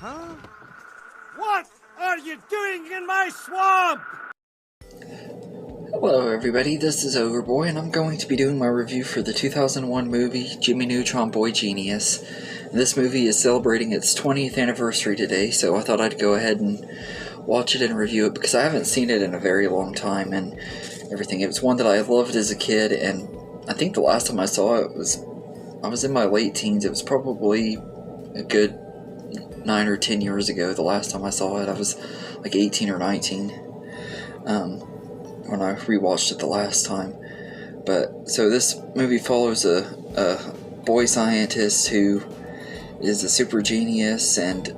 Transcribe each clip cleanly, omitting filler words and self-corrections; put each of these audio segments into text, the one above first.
Huh? What are you doing in my swamp? Hello everybody, this is Overboy, and I'm going to be doing my review for the 2001 movie Jimmy Neutron Boy Genius. This movie is celebrating its 20th anniversary today, so I thought I'd go ahead and watch it and review it because I haven't seen it in a very long time and everything. It was one that I loved as a kid, and I think the last time I saw it I was in my late teens. It was probably a good 9 or 10 years ago the last time I saw it. I was like 18 or 19 when I rewatched it the last time. But so this movie follows a boy scientist who is a super genius and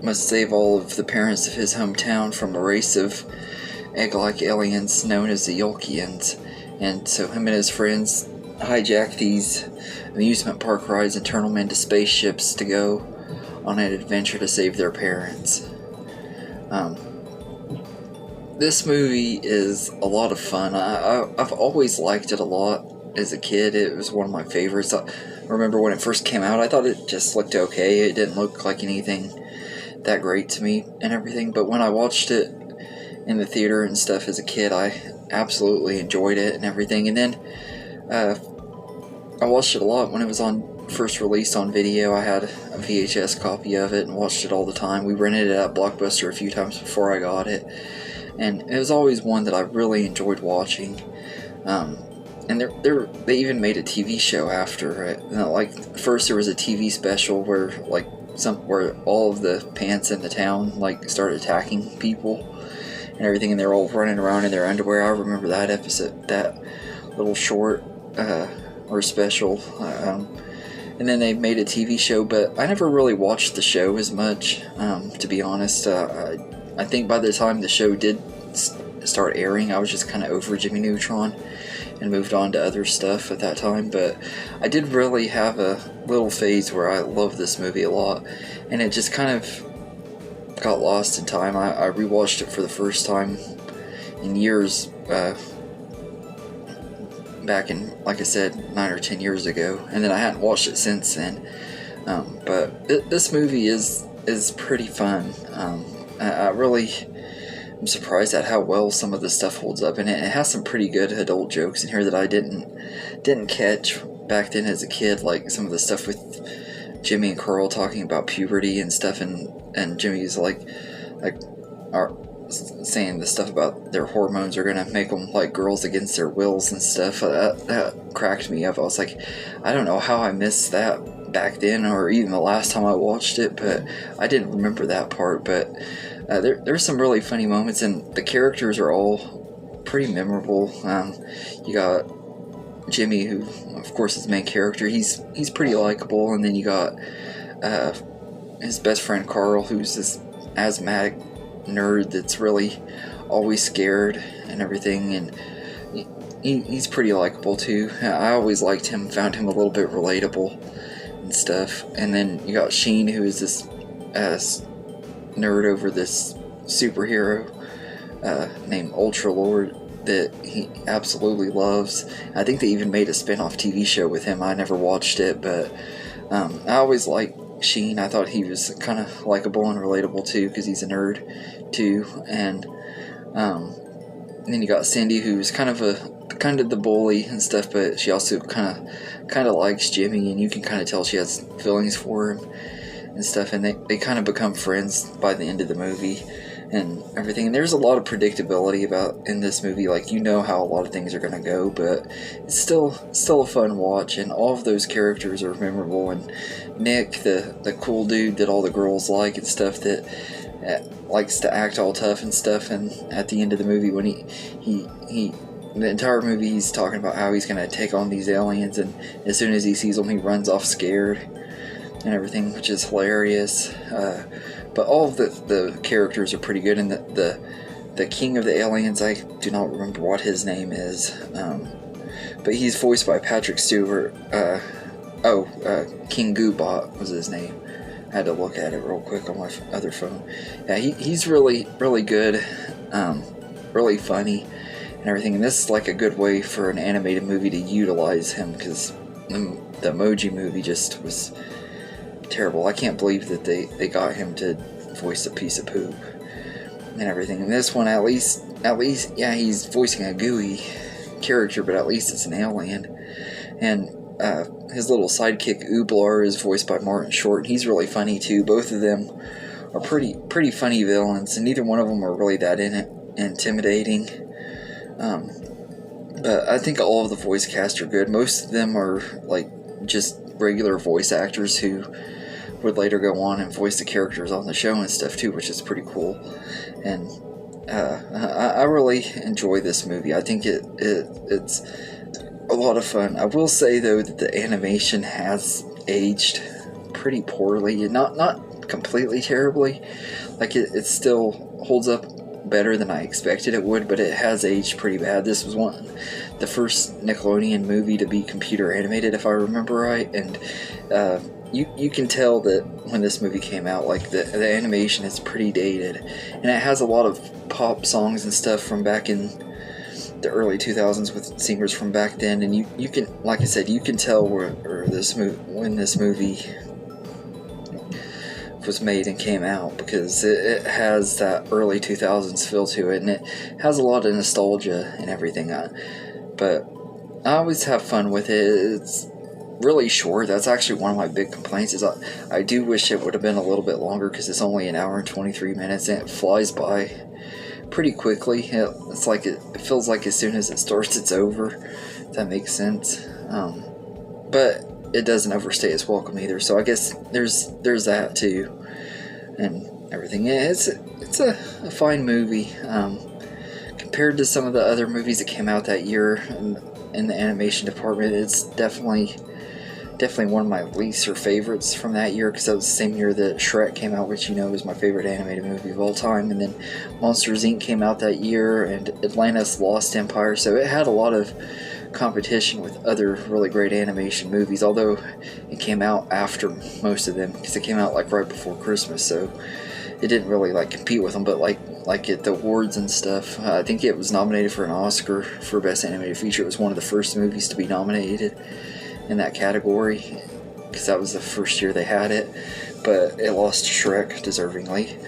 must save all of the parents of his hometown from a race of egg-like aliens known as the Yolkians. And so him and his friends hijack these amusement park rides and turn them into spaceships to go on an adventure to save their parents. This movie is a lot of fun. I've always liked it a lot as a kid. It was one of my favorites. I remember when it first came out, I thought it just looked okay. It didn't look like anything that great to me and everything, but when I watched it in the theater and stuff as a kid, I absolutely enjoyed it and everything. And then I watched it a lot when it was first released on video. I had a VHS copy of it and watched it all the time. We rented it at Blockbuster a few times before I got it, and it was always one that I really enjoyed watching. And they even made a TV show after it. Like first there was a TV special where where all of the pants in the town started attacking people and everything, and they're all running around in their underwear. I remember that episode, that little short or special. And then they made a TV show, but I never really watched the show as much, to be honest. I think by the time the show did start airing, I was just kind of over Jimmy Neutron and moved on to other stuff at that time. But I did really have a little phase where I loved this movie a lot, and it just kind of got lost in time. I rewatched it for the first time in years, back in, like I said, 9 or 10 years ago, and then I hadn't watched it since then. But this movie is pretty fun. I really am surprised at how well some of the stuff holds up, and it has some pretty good adult jokes in here that I didn't catch back then as a kid, like some of the stuff with Jimmy and Carl talking about puberty and stuff, and Jimmy's saying the stuff about their hormones are gonna make them like girls against their wills and stuff. That cracked me up. I was like, I don't know how I missed that back then, or even the last time I watched it, but I didn't remember that part. But there's some really funny moments, and the characters are all pretty memorable. You got Jimmy, who of course is the main character. He's pretty likable, and then you got his best friend Carl, who's this asthmatic nerd that's really always scared and everything, and he's pretty likable too. I always liked him, found him a little bit relatable and stuff. And then you got Sheen, who is this nerd over this superhero named Ultra Lord that he absolutely loves. I think they even made a spin-off TV show with him. I never watched it, but I always liked Sheen. I thought he was kind of likable and relatable too, because he's a nerd too. And then you got Cindy, who's kind of the bully and stuff, but she also kind of likes Jimmy, and you can kind of tell she has feelings for him and stuff. And they kind of become friends by the end of the movie and everything. And there's a lot of predictability in this movie. Like, you know how a lot of things are going to go, but it's still a fun watch, and all of those characters are memorable. And Nick, the cool dude that all the girls like and stuff, that likes to act all tough and stuff, and at the end of the movie, when he the entire movie he's talking about how he's going to take on these aliens, and as soon as he sees them he runs off scared and everything, which is hilarious. But all of the characters are pretty good, and the king of the aliens, I do not remember what his name is, but he's voiced by Patrick Stewart. King Goobot was his name. I had to look at it real quick on my other phone. Yeah, he's really, really good, really funny and everything, and this is like a good way for an animated movie to utilize him, because the Emoji Movie just was terrible. I can't believe that they got him to voice a piece of poop and everything. In this one, at least, yeah, he's voicing a gooey character, but at least it's an alien. And his little sidekick Ooblar is voiced by Martin Short, and he's really funny too. Both of them are pretty funny villains, and neither one of them are really that intimidating. But I think all of the voice cast are good. Most of them are like just regular voice actors who would later go on and voice the characters on the show and stuff too, which is pretty cool. And I really enjoy this movie. I think it's a lot of fun. I will say though that the animation has aged pretty poorly. Not completely terribly. Like it still holds up better than I expected it would, but it has aged pretty bad. This was the first Nickelodeon movie to be computer animated, if I remember right, and you can tell that when this movie came out, like the animation is pretty dated, and it has a lot of pop songs and stuff from back in the early 2000s with singers from back then, and you can, like I said, you can tell when this movie was made and came out, because it has that early 2000s feel to it, and it has a lot of nostalgia and everything. But I always have fun with it. It's really short. That's actually one of my big complaints, is I do wish it would have been a little bit longer, because it's only an hour and 23 minutes and it flies by pretty quickly. It's like it feels like as soon as it starts it's over, if that makes sense. But it doesn't overstay its welcome either, so I guess there's that too, and everything. It's a fine movie compared to some of the other movies that came out that year in the animation department. It's definitely one of my least favorites from that year, because that was the same year that Shrek came out, which is my favorite animated movie of all time, and then Monsters Inc. came out that year, and Atlantis Lost Empire, so it had a lot of competition with other really great animation movies, although it came out after most of them, because it came out like right before Christmas, so it didn't really like compete with them. But like at the awards and stuff, I think it was nominated for an Oscar for Best Animated Feature. It was one of the first movies to be nominated in that category, because that was the first year they had it, but it lost to Shrek deservingly.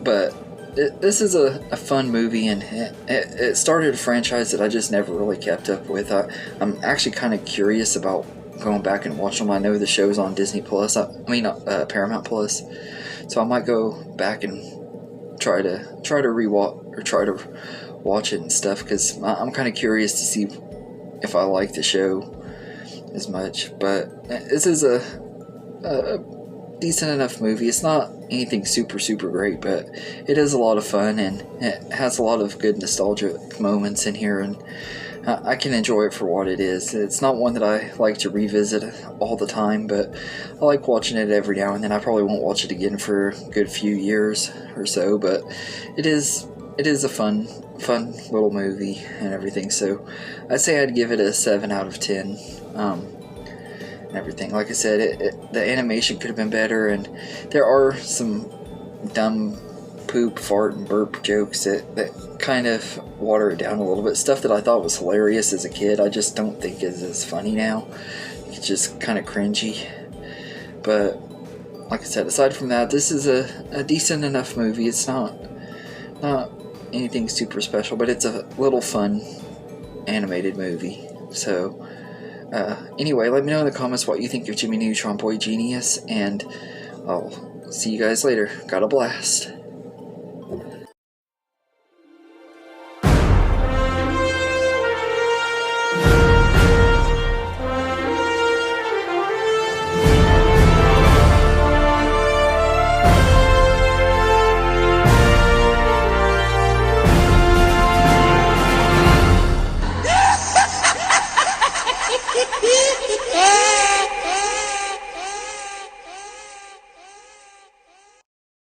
But this is a fun movie, and it started a franchise that I just never really kept up with. I'm actually kind of curious about going back and watching them. I know the show's on Disney Plus. Paramount Plus. So I might go back and try to rewatch or try to watch it and stuff, because I'm kind of curious to see if I like the show as much. But this is a decent enough movie. It's not anything super great, but it is a lot of fun, and it has a lot of good nostalgic moments in here, and I can enjoy it for what it is. It's not one that I like to revisit all the time, but I like watching it every now and then. I probably won't watch it again for a good few years or so, but it is a fun little movie and everything. So I'd say I'd give it a 7 out of 10. And everything. Like I said, the animation could have been better, and there are some dumb poop, fart, and burp jokes that kind of water it down a little bit. Stuff that I thought was hilarious as a kid, I just don't think is as funny now. It's just kind of cringy. But like I said, aside from that, this is a decent enough movie. It's not anything super special, but it's a little fun animated movie. So anyway, let me know in the comments what you think of Jimmy Neutron Boy Genius, and I'll see you guys later. Got a blast.